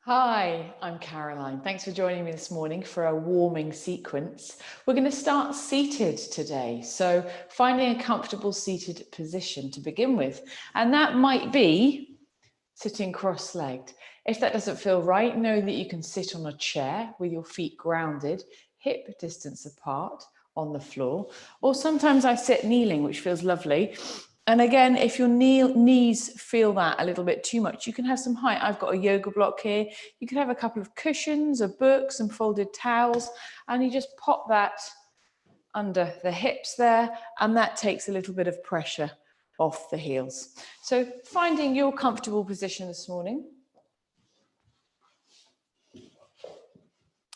Hi, I'm Caroline. Thanks for joining me this morning for a warming sequence. We're going to start seated today, so finding a comfortable seated position to begin with. And that might be sitting cross-legged. If that doesn't feel right, know that you can sit on a chair with your feet grounded, hip distance apart on the floor, or sometimes I sit kneeling, which feels lovely. And again, if your knees feel that a little bit too much, you can have some height. I've got a yoga block here. You can have a couple of cushions, a book, some folded towels, and you just pop that under the hips there, and that takes a little bit of pressure off the heels. So finding your comfortable position this morning.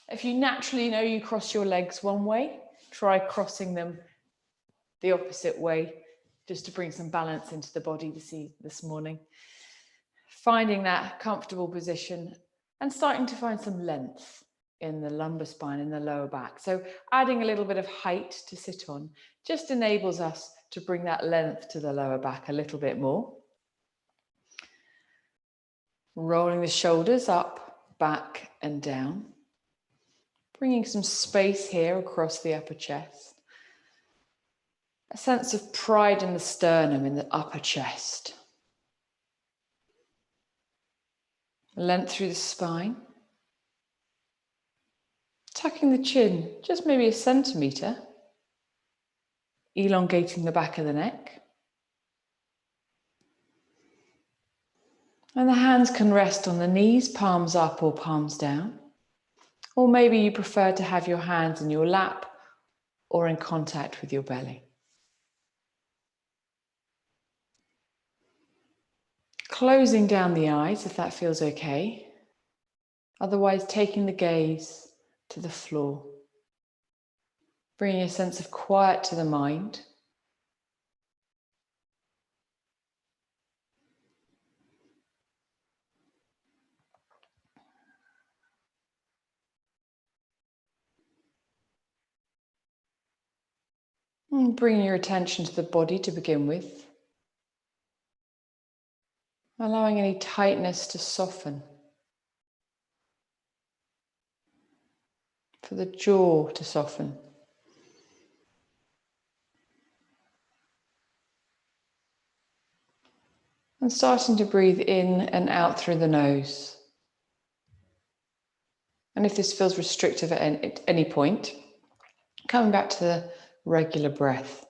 If you naturally know you cross your legs one way, try crossing them the opposite way, just to bring some balance into the body this morning. Finding that comfortable position and starting to find some length in the lumbar spine, in the lower back. So adding a little bit of height to sit on just enables us to bring that length to the lower back a little bit more. Rolling the shoulders up, back and down. Bringing some space here across the upper chest. A sense of pride in the sternum, in the upper chest. Length through the spine. Tucking the chin, just maybe a centimetre. Elongating the back of the neck. And the hands can rest on the knees, palms up or palms down. Or maybe you prefer to have your hands in your lap or in contact with your belly. Closing down the eyes if that feels okay. Otherwise, taking the gaze to the floor. Bringing a sense of quiet to the mind. And bringing your attention to the body to begin with. Allowing any tightness to soften. For the jaw to soften. And starting to breathe in and out through the nose. And if this feels restrictive at any point, coming back to the regular breath.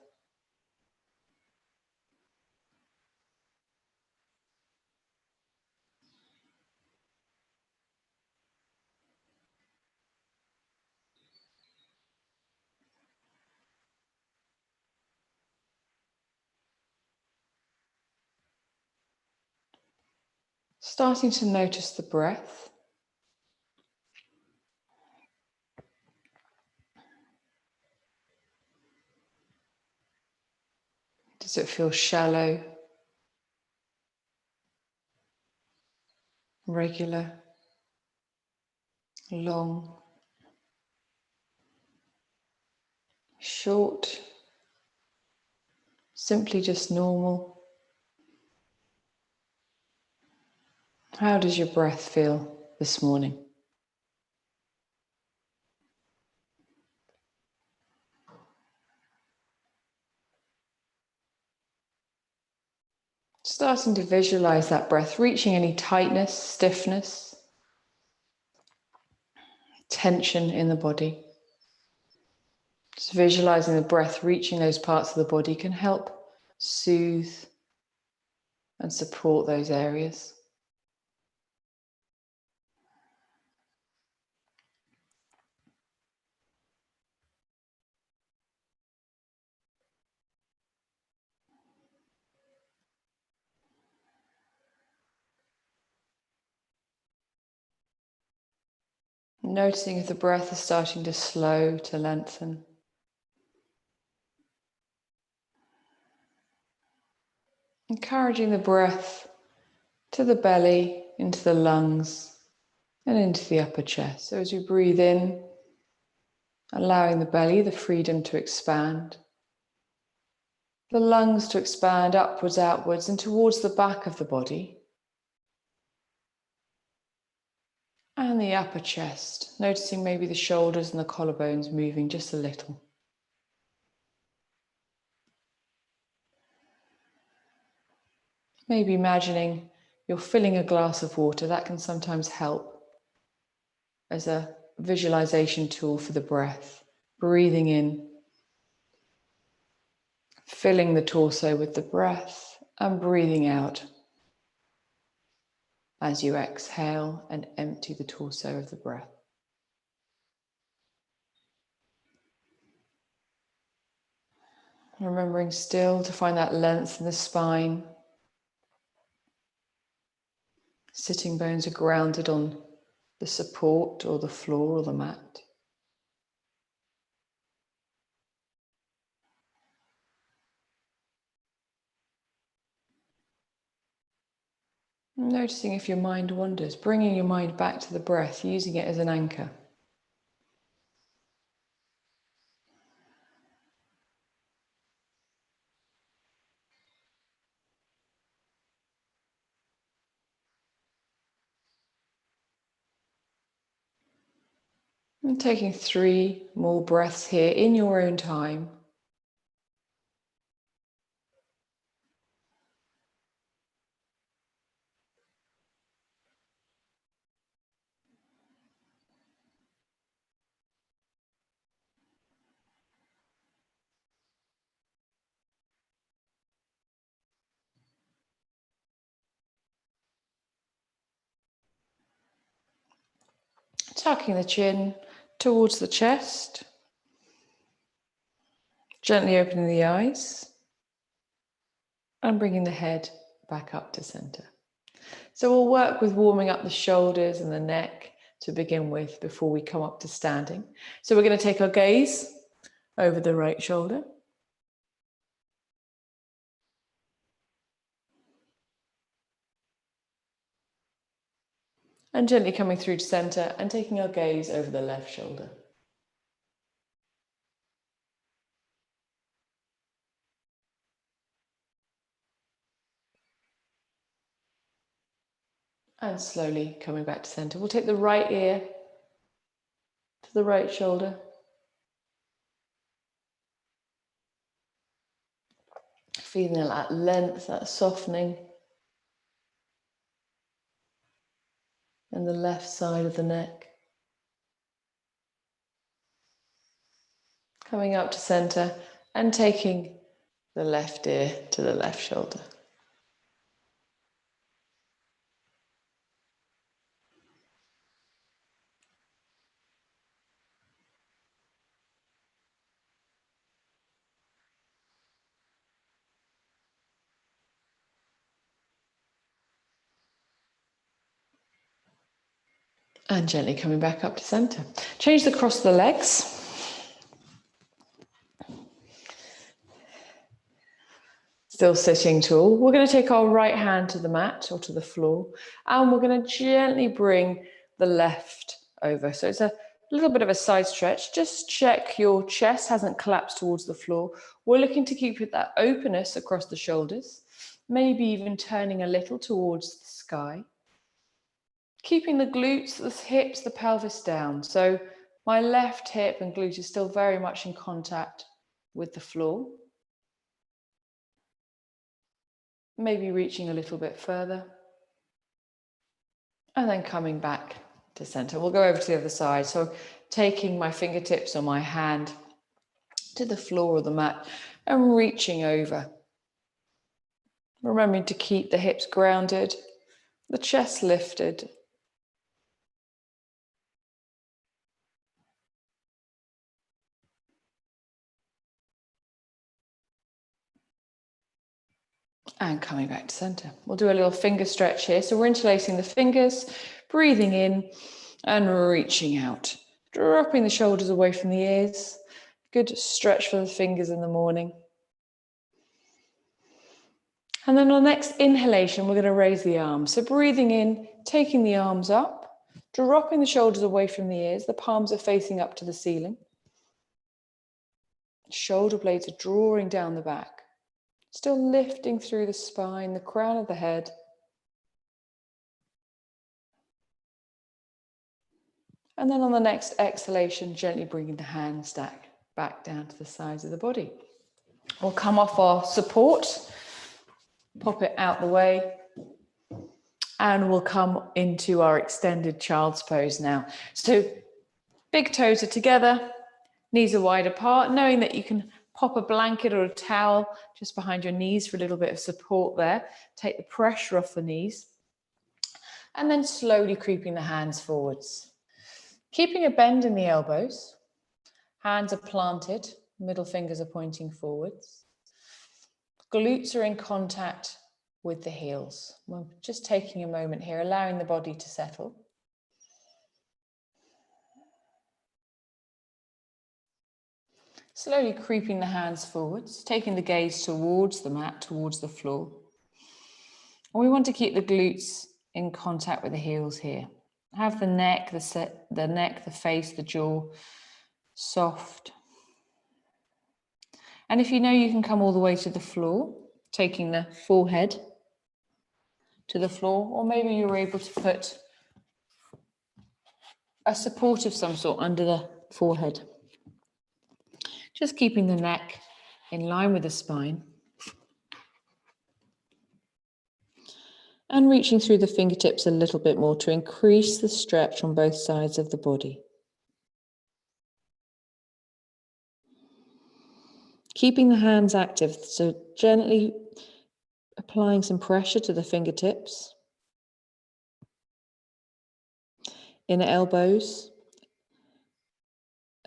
Starting to notice the breath. Does it feel shallow? Regular? Long? Short? Simply just normal? How does your breath feel this morning? Starting to visualize that breath, reaching any tightness, stiffness, tension in the body. Just visualizing the breath reaching those parts of the body can help soothe and support those areas. Noticing if the breath is starting to slow, to lengthen. Encouraging the breath to the belly, into the lungs, and into the upper chest. So as you breathe in, allowing the belly the freedom to expand. The lungs to expand upwards, outwards, and towards the back of the body. And the upper chest, noticing maybe the shoulders and the collarbones moving just a little. Maybe imagining you're filling a glass of water. That can sometimes help as a visualization tool for the breath. Breathing in, filling the torso with the breath, and breathing out as you exhale and empty the torso of the breath. Remembering still to find that length in the spine. Sitting bones are grounded on the support or the floor or the mat. Noticing if your mind wanders, bringing your mind back to the breath, using it as an anchor. And taking 3 more breaths here in your own time. Tucking the chin towards the chest. Gently opening the eyes. And bringing the head back up to center. So we'll work with warming up the shoulders and the neck to begin with before we come up to standing. So we're going to take our gaze over the right shoulder. And gently coming through to center and taking our gaze over the left shoulder. And slowly coming back to center. We'll take the right ear to the right shoulder. Feeling that length, that softening. And the left side of the neck. Coming up to center and taking the left ear to the left shoulder. And gently coming back up to center. Change the cross of the legs. Still sitting tall. We're going to take our right hand to the mat or to the floor, and we're going to gently bring the left over. So it's a little bit of a side stretch. Just check your chest hasn't collapsed towards the floor. We're looking to keep that openness across the shoulders, maybe even turning a little towards the sky. Keeping the glutes, the hips, the pelvis down. So my left hip and glute is still very much in contact with the floor. Maybe reaching a little bit further. And then coming back to center. We'll go over to the other side. So taking my fingertips or my hand to the floor or the mat and reaching over. Remembering to keep the hips grounded, the chest lifted. And coming back to center. We'll do a little finger stretch here. So we're interlacing the fingers, breathing in and reaching out. Dropping the shoulders away from the ears. Good stretch for the fingers in the morning. And then on next inhalation, we're going to raise the arms. So breathing in, taking the arms up, dropping the shoulders away from the ears. The palms are facing up to the ceiling. Shoulder blades are drawing down the back. Still lifting through the spine, the crown of the head. And then on the next exhalation, gently bringing the hands back down to the sides of the body. We'll come off our support, pop it out the way, and we'll come into our extended child's pose now. So big toes are together, knees are wide apart, knowing that you can pop a blanket or a towel just behind your knees for a little bit of support there. Take the pressure off the knees. And then slowly creeping the hands forwards. Keeping a bend in the elbows. Hands are planted, middle fingers are pointing forwards. Glutes are in contact with the heels. We're just taking a moment here, allowing the body to settle. Slowly creeping the hands forwards, taking the gaze towards the mat, towards the floor. And we want to keep the glutes in contact with the heels here. Have the neck, the face, the jaw soft. And if you know, you can come all the way to the floor, taking the forehead to the floor, or maybe you're able to put a support of some sort under the forehead. Just keeping the neck in line with the spine. And reaching through the fingertips a little bit more to increase the stretch on both sides of the body. Keeping the hands active, so gently applying some pressure to the fingertips. Inner elbows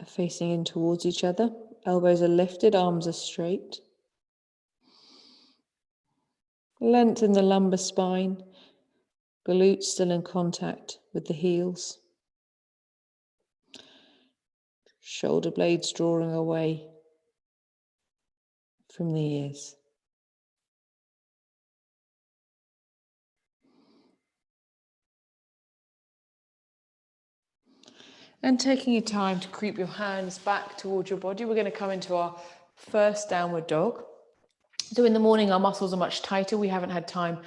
are facing in towards each other. Elbows are lifted, arms are straight. Lengthen the lumbar spine. Glutes still in contact with the heels. Shoulder blades drawing away from the ears. And taking your time to creep your hands back towards your body, we're going to come into our first downward dog. So in the morning, our muscles are much tighter. We haven't had time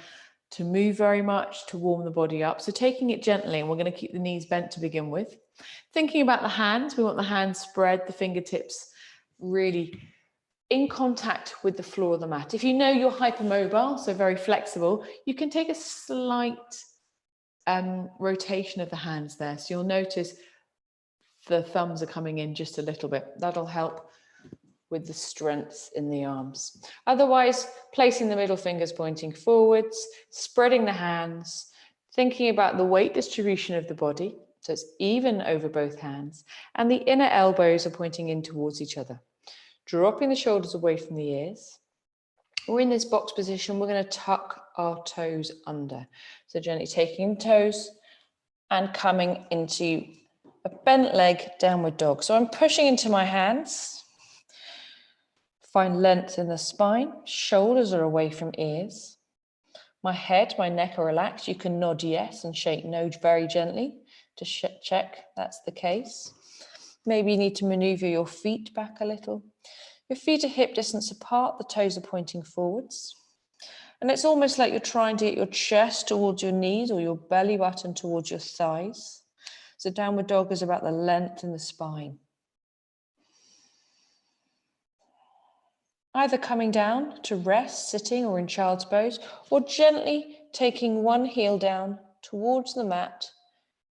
to move very much, to warm the body up. So taking it gently, and we're going to keep the knees bent to begin with. Thinking about the hands, we want the hands spread, the fingertips really in contact with the floor of the mat. If you know you're hypermobile, so very flexible, you can take a slight rotation of the hands there. So you'll notice the thumbs are coming in just a little bit. That'll help with the strength in the arms. Otherwise, placing the middle fingers pointing forwards, spreading the hands, thinking about the weight distribution of the body, so it's even over both hands, and the inner elbows are pointing in towards each other. Dropping the shoulders away from the ears. We're in this box position, we're going to tuck our toes under. So gently taking the toes and coming into a bent leg downward dog. So I'm pushing into my hands. Find length in the spine. Shoulders are away from ears. My head, my neck are relaxed. You can nod yes and shake no very gently to check that's the case. Maybe you need to maneuver your feet back a little. Your feet are hip distance apart. The toes are pointing forwards. And it's almost like you're trying to get your chest towards your knees or your belly button towards your thighs. So downward dog is about the length in the spine. Either coming down to rest, sitting or in child's pose, or gently taking one heel down towards the mat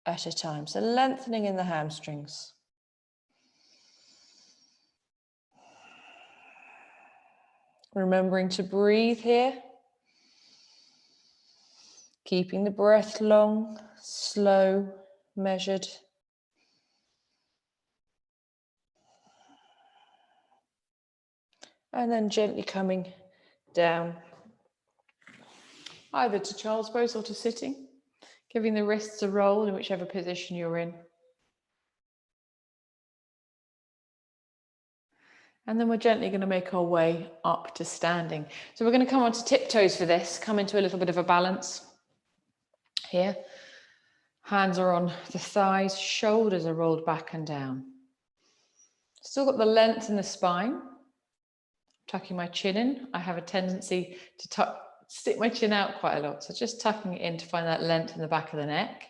at a time. So lengthening in the hamstrings. Remembering to breathe here. Keeping the breath long, slow, measured. And then gently coming down, either to child's pose or to sitting, giving the wrists a roll in whichever position you're in. And then we're gently going to make our way up to standing. So we're going to come onto tiptoes for this, come into a little bit of a balance here. Hands are on the thighs, shoulders are rolled back and down. Still got the length in the spine. Tucking my chin in. I have a tendency to stick my chin out quite a lot. So just tucking it in to find that length in the back of the neck.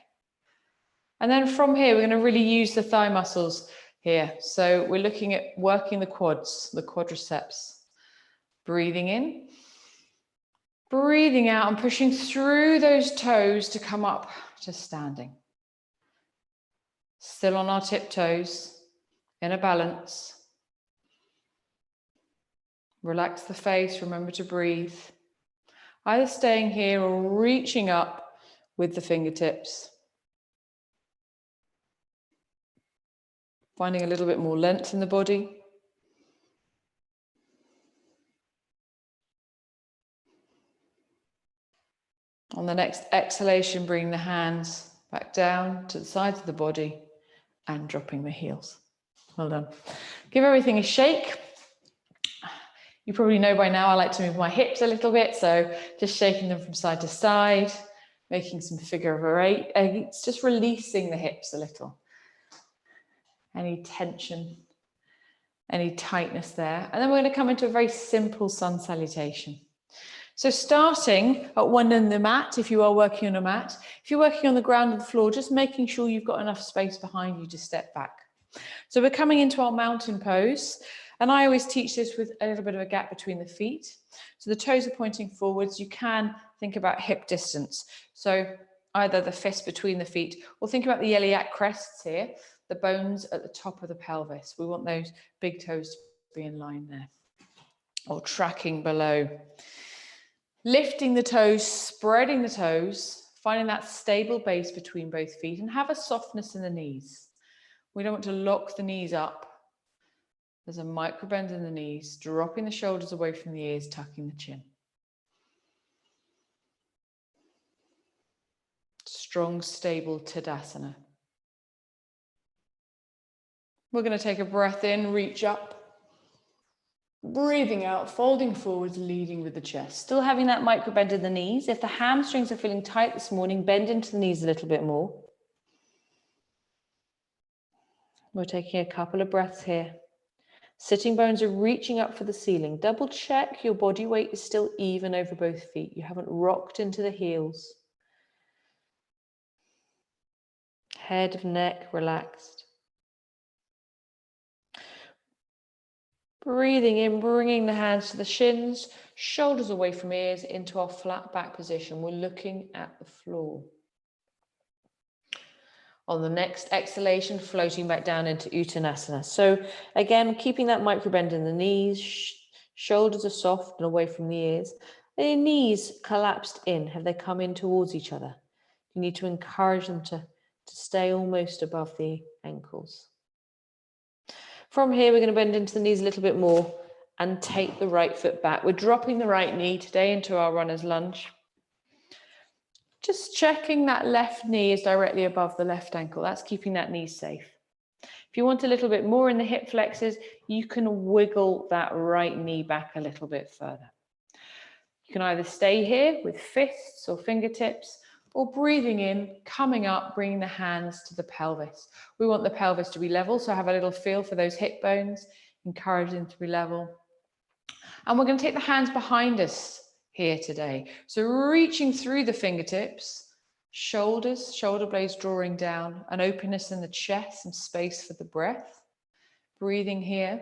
And then from here, we're going to really use the thigh muscles here. So we're looking at working the quads, the quadriceps. Breathing in, breathing out, and pushing through those toes to come up to standing. Still on our tiptoes, in a balance. Relax the face, remember to breathe. Either staying here or reaching up with the fingertips. Finding a little bit more length in the body. On the next exhalation, bring the hands back down to the sides of the body and dropping the heels. Well done. Give everything a shake. You probably know by now I like to move my hips a little bit, so just shaking them from side to side, making some figure of eights, just releasing the hips a little. Any tension, any tightness there. And then we're going to come into a very simple sun salutation. So starting at one end of the mat, if you are working on a mat, if you're working on the ground or the floor, just making sure you've got enough space behind you to step back. So we're coming into our mountain pose, and I always teach this with a little bit of a gap between the feet. So the toes are pointing forwards. You can think about hip distance. So either the fist between the feet, or think about the iliac crests here, the bones at the top of the pelvis. We want those big toes to be in line there, or tracking below. Lifting the toes, spreading the toes, finding that stable base between both feet, and have a softness in the knees. We don't want to lock the knees up. There's a micro bend in the knees, dropping the shoulders away from the ears, tucking the chin. Strong, stable Tadasana. We're going to take a breath in, reach up. Breathing out, folding forwards, leading with the chest. Still having that micro bend in the knees. If the hamstrings are feeling tight this morning, bend into the knees a little bit more. We're taking a couple of breaths here. Sitting bones are reaching up for the ceiling. Double check your body weight is still even over both feet. You haven't rocked into the heels. Head of neck relaxed. Breathing in, bringing the hands to the shins, shoulders away from ears into our flat back position. We're looking at the floor. On the next exhalation, floating back down into Uttanasana. So again, keeping that micro bend in the knees, shoulders are soft and away from the ears. Are your knees collapsed in? Have they come in towards each other? You need to encourage them to stay almost above the ankles. From here, we're going to bend into the knees a little bit more and take the right foot back. We're dropping the right knee today into our runner's lunge. Just checking that left knee is directly above the left ankle. That's keeping that knee safe. If you want a little bit more in the hip flexors, you can wiggle that right knee back a little bit further. You can either stay here with fists or fingertips, or breathing in, coming up, bringing the hands to the pelvis. We want the pelvis to be level, so have a little feel for those hip bones, encourage them to be level. And we're going to take the hands behind us here today. So reaching through the fingertips, shoulders, shoulder blades drawing down, an openness in the chest, some space for the breath. Breathing here.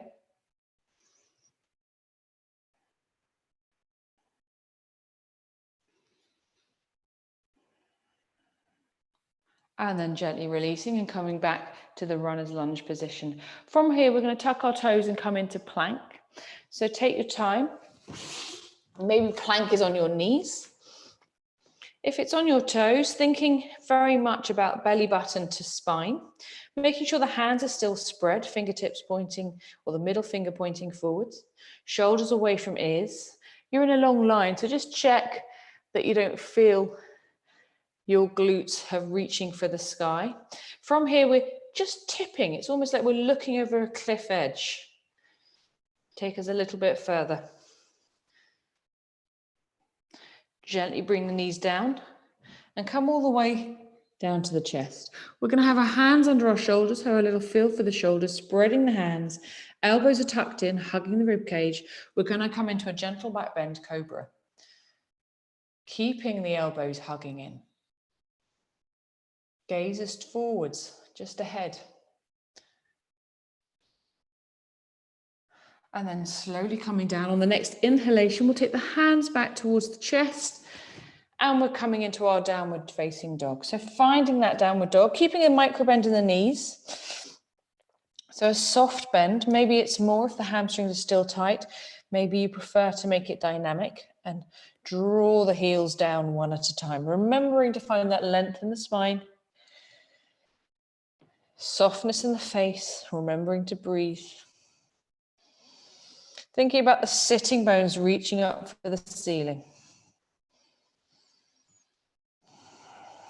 And then gently releasing and coming back to the runner's lunge position. From here, we're going to tuck our toes and come into plank. So take your time. Maybe plank is on your knees. If it's on your toes, thinking very much about belly button to spine, making sure the hands are still spread, fingertips pointing, or the middle finger pointing forwards, shoulders away from ears. You're in a long line, so just check that you don't feel your glutes are reaching for the sky. From here, we're just tipping. It's almost like we're looking over a cliff edge. Take us a little bit further. Gently bring the knees down and come all the way down to the chest. We're going to have our hands under our shoulders, have a little feel for the shoulders, spreading the hands. Elbows are tucked in, hugging the rib cage. We're going to come into a gentle backbend cobra. Keeping the elbows hugging in. Gazes forwards, just ahead. And then slowly coming down. On the next inhalation, we'll take the hands back towards the chest and we're coming into our downward facing dog. So finding that downward dog, keeping a micro bend in the knees. So a soft bend, maybe it's more if the hamstrings are still tight. Maybe you prefer to make it dynamic and draw the heels down one at a time, remembering to find that length in the spine. Softness in the face, remembering to breathe. Thinking about the sitting bones reaching up for the ceiling.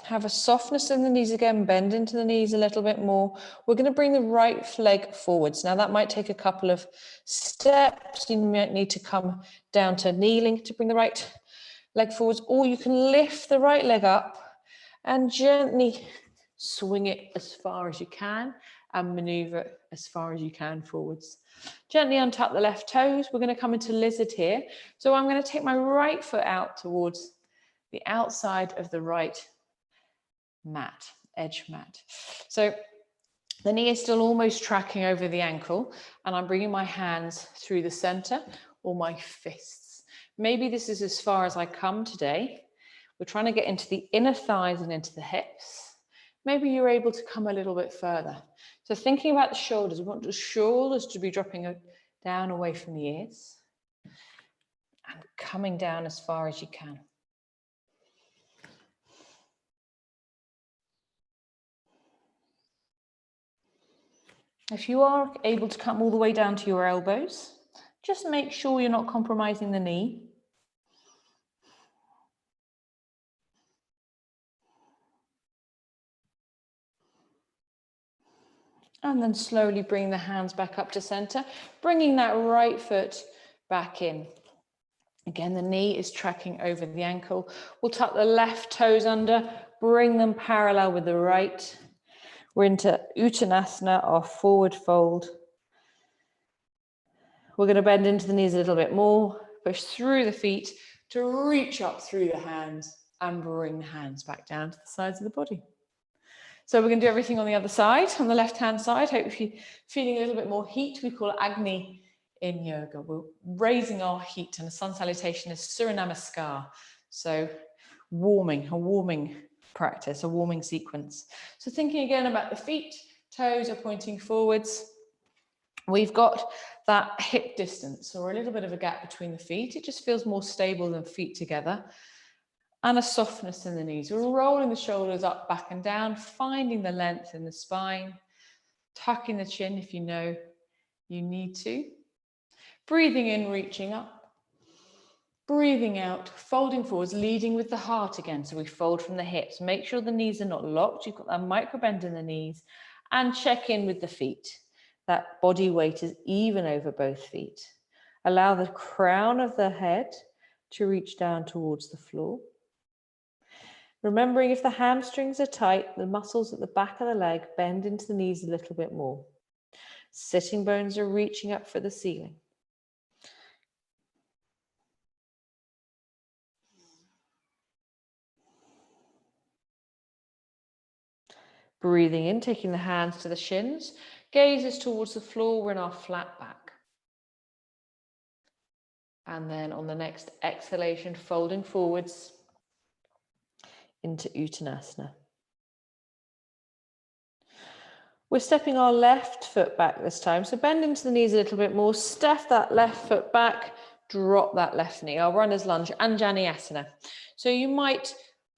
Have a softness in the knees again, bend into the knees a little bit more. We're going to bring the right leg forwards. Now that might take a couple of steps. You might need to come down to kneeling to bring the right leg forwards, or you can lift the right leg up and gently swing it as far as you can and maneuver it as far as you can forwards. Gently untuck the left toes. We're going to come into lizard here. So I'm going to take my right foot out towards the outside of the right mat, edge mat. So the knee is still almost tracking over the ankle and I'm bringing my hands through the center or my fists. Maybe this is as far as I come today. We're trying to get into the inner thighs and into the hips. Maybe you're able to come a little bit further. So thinking about the shoulders, we want the shoulders to be dropping down away from the ears and coming down as far as you can. If you are able to come all the way down to your elbows, just make sure you're not compromising the knee. And then slowly bring the hands back up to center, bringing that right foot back in. Again, the knee is tracking over the ankle. We'll tuck the left toes under, bring them parallel with the right. We're into Uttanasana, our forward fold. We're going to bend into the knees a little bit more, push through the feet to reach up through the hands and bring the hands back down to the sides of the body. So we're going to do everything on the other side, on the left-hand side. Hope if you're feeling a little bit more heat, we call it Agni in yoga. We're raising our heat, and a sun salutation is Surya Namaskar. So warming, a warming practice, a warming sequence. So thinking again about the feet, toes are pointing forwards. We've got that hip distance or a little bit of a gap between the feet. It just feels more stable than feet together. And a softness in the knees. We're rolling the shoulders up, back and down, finding the length in the spine, tucking the chin if you know you need to. Breathing in, reaching up. Breathing out, folding forwards, leading with the heart again. So we fold from the hips. Make sure the knees are not locked. You've got that micro bend in the knees. And check in with the feet. That body weight is even over both feet. Allow the crown of the head to reach down towards the floor. Remembering if the hamstrings are tight, the muscles at the back of the leg bend into the knees a little bit more. Sitting bones are reaching up for the ceiling. Breathing in, taking the hands to the shins, gazes towards the floor, we're in our flat back. And then on the next exhalation, folding forwards into Uttanasana. We're stepping our left foot back this time. So bend into the knees a little bit more, step that left foot back, drop that left knee. Our runner's lunge, Anjali. So you might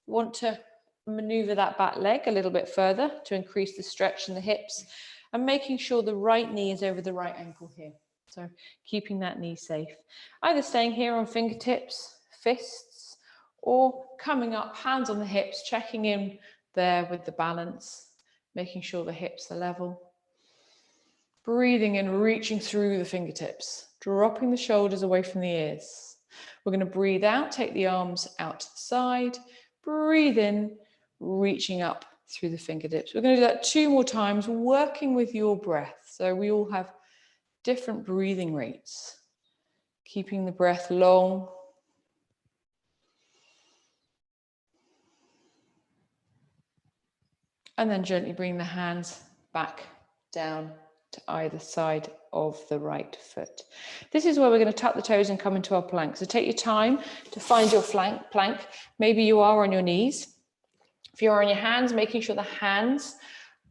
want to maneuver that back leg a little bit further to increase the stretch in the hips and making sure the right knee is over the right ankle here. So keeping that knee safe. Either staying here on fingertips, fists, or coming up, hands on the hips, checking in there with the balance, making sure the hips are level. Breathing in, reaching through the fingertips, dropping the shoulders away from the ears. We're going to breathe out, take the arms out to the side, breathe in, reaching up through the fingertips. We're going to do that 2 more times, working with your breath. So we all have different breathing rates. Keeping the breath long. And then gently bring the hands back down to either side of the right foot. This is where we're going to tuck the toes and come into our plank. So take your time to find your plank. Maybe you are on your knees. If you're on your hands, making sure the hands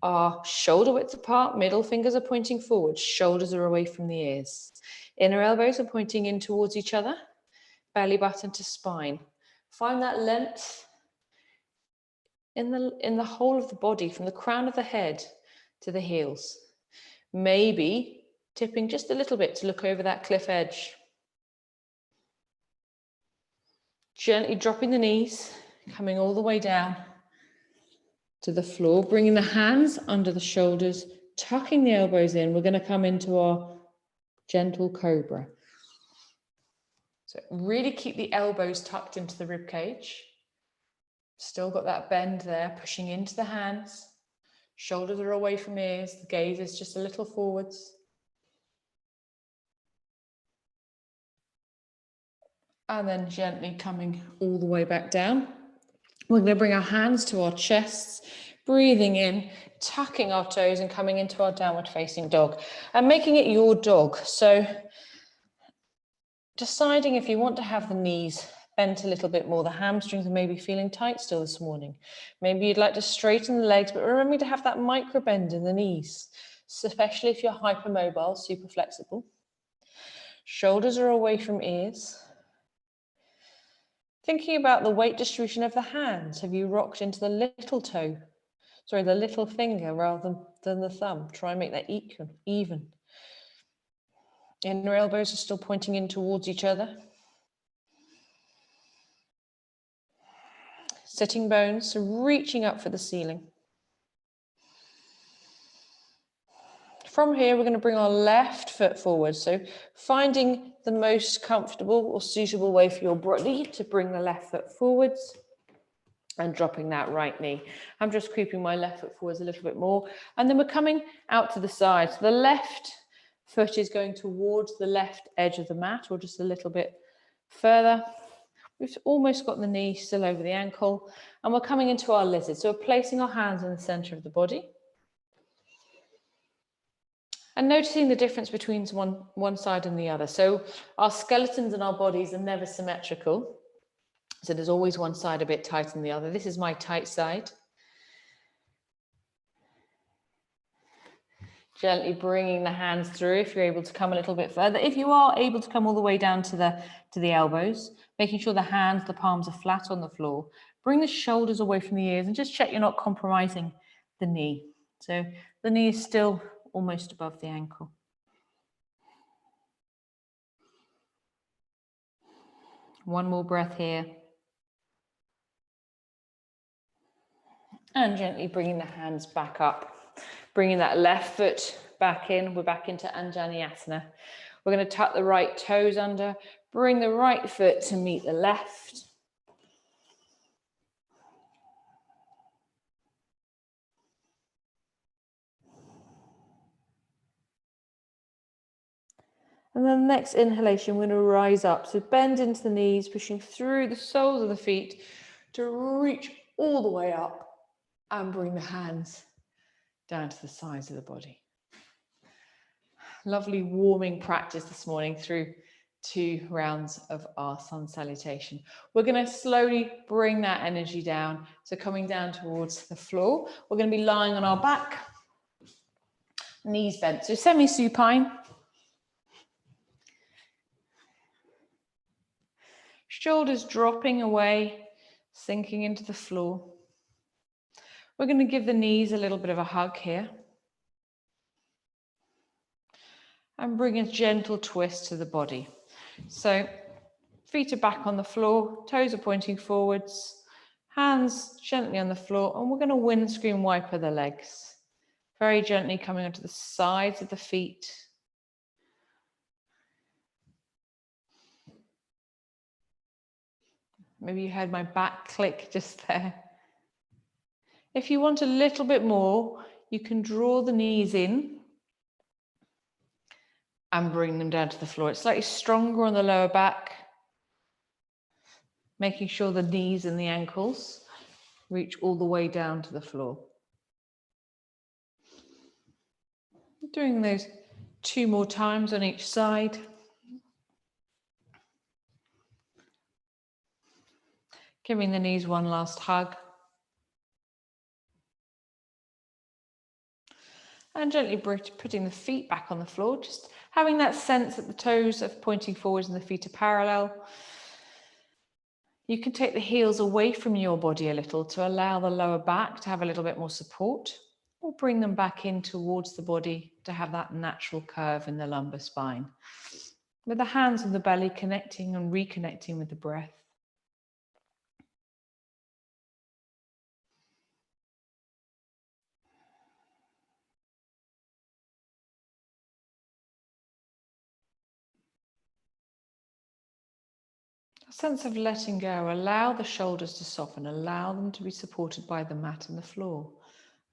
are shoulder width apart, middle fingers are pointing forward, shoulders are away from the ears. Inner elbows are pointing in towards each other, belly button to spine. Find that length in the whole of the body, from the crown of the head to the heels. Maybe tipping just a little bit to look over that cliff edge. Gently dropping the knees, coming all the way down to the floor, bringing the hands under the shoulders, tucking the elbows in. We're going to come into our gentle cobra. So really keep the elbows tucked into the rib cage. Still got that bend there, pushing into the hands. Shoulders are away from ears. The gaze is just a little forwards. And then gently coming all the way back down. We're going to bring our hands to our chests, breathing in, tucking our toes and coming into our downward facing dog and making it your dog. So deciding if you want to have the knees bent a little bit more, the hamstrings are maybe feeling tight still this morning. Maybe you'd like to straighten the legs, but remember to have that micro bend in the knees, especially if you're hypermobile, super flexible. Shoulders are away from ears. Thinking about the weight distribution of the hands. Have you rocked into the little toe? Sorry, the little finger rather than the thumb. Try and make that even. Inner elbows are still pointing in towards each other. Sitting bones, so reaching up for the ceiling. From here, we're going to bring our left foot forward. So finding the most comfortable or suitable way for your body to bring the left foot forwards and dropping that right knee. I'm just creeping my left foot forwards a little bit more. And then we're coming out to the side. So the left foot is going towards the left edge of the mat or just a little bit further. We've almost got the knee still over the ankle. And we're coming into our lizard. So we're placing our hands in the center of the body. And noticing the difference between one side and the other. So our skeletons and our bodies are never symmetrical. So there's always one side a bit tighter than the other. This is my tight side. Gently bringing the hands through if you're able to come a little bit further. If you are able to come all the way down to the elbows, making sure the hands, the palms are flat on the floor. Bring the shoulders away from the ears and just check you're not compromising the knee. So the knee is still almost above the ankle. One more breath here. And gently bringing the hands back up. Bringing that left foot back in. We're back into Anjali. We're going to tuck the right toes under. Bring the right foot to meet the left. And then the next inhalation, we're going to rise up. So bend into the knees, pushing through the soles of the feet to reach all the way up and bring the hands down to the sides of the body. Lovely warming practice this morning through 2 rounds of our sun salutation. We're going to slowly bring that energy down. So coming down towards the floor, we're going to be lying on our back, knees bent. So semi-supine. Shoulders dropping away, sinking into the floor. We're going to give the knees a little bit of a hug here. And bring a gentle twist to the body. So feet are back on the floor, toes are pointing forwards, hands gently on the floor, and we're going to windscreen wiper the legs. Very gently coming onto the sides of the feet. Maybe you heard my back click just there. If you want a little bit more, you can draw the knees in and bring them down to the floor. It's slightly stronger on the lower back, making sure the knees and the ankles reach all the way down to the floor. Doing those 2 more times on each side. Giving the knees one last hug. And gently putting the feet back on the floor, just having that sense that the toes are pointing forwards and the feet are parallel. You can take the heels away from your body a little to allow the lower back to have a little bit more support, or bring them back in towards the body to have that natural curve in the lumbar spine. With the hands on the belly connecting and reconnecting with the breath. A sense of letting go. Allow the shoulders to soften. Allow them to be supported by the mat and the floor.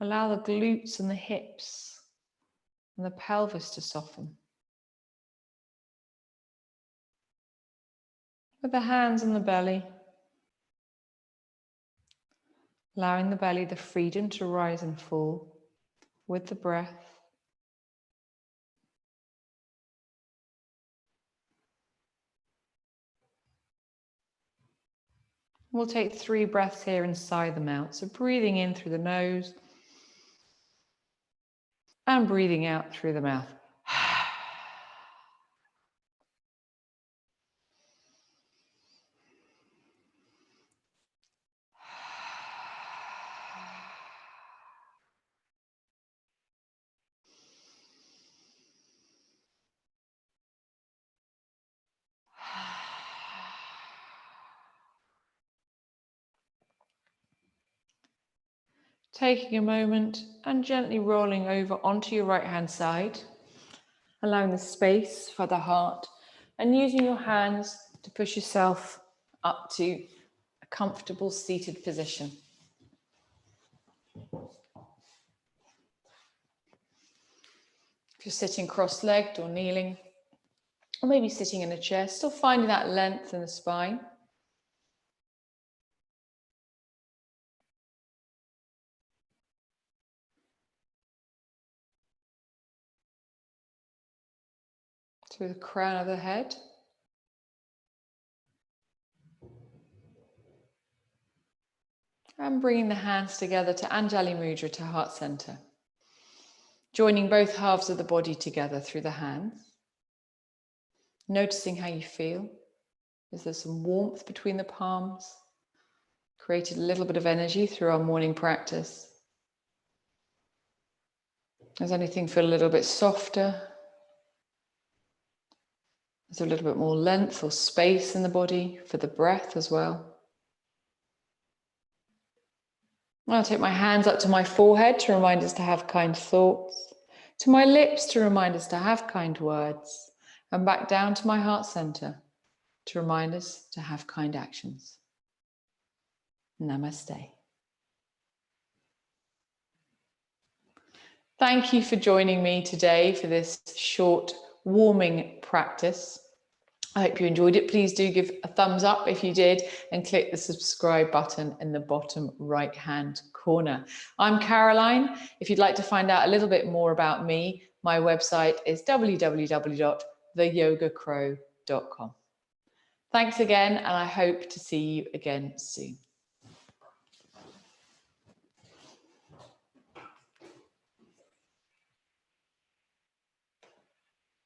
Allow the glutes and the hips and the pelvis to soften. With the hands on the belly, allowing the belly the freedom to rise and fall with the breath. We'll take 3 breaths here and sigh them out. So breathing in through the nose and breathing out through the mouth. Taking a moment and gently rolling over onto your right hand side, allowing the space for the heart and using your hands to push yourself up to a comfortable seated position. If you're sitting cross-legged or kneeling, or maybe sitting in a chair, still finding that length in the spine. Through the crown of the head. And bringing the hands together to Anjali Mudra, to heart center. Joining both halves of the body together through the hands. Noticing how you feel. Is there some warmth between the palms? Created a little bit of energy through our morning practice. Does anything feel a little bit softer? Is there a little bit more length or space in the body for the breath as well? I'll take my hands up to my forehead to remind us to have kind thoughts, to my lips to remind us to have kind words, and back down to my heart center to remind us to have kind actions. Namaste. Thank you for joining me today for this short warming practice. I hope you enjoyed it. Please do give a thumbs up if you did and click the subscribe button in the bottom right hand corner. I'm Caroline. If you'd like to find out a little bit more about me, my website is www.theyogacrow.com. Thanks again, and I hope to see you again soon.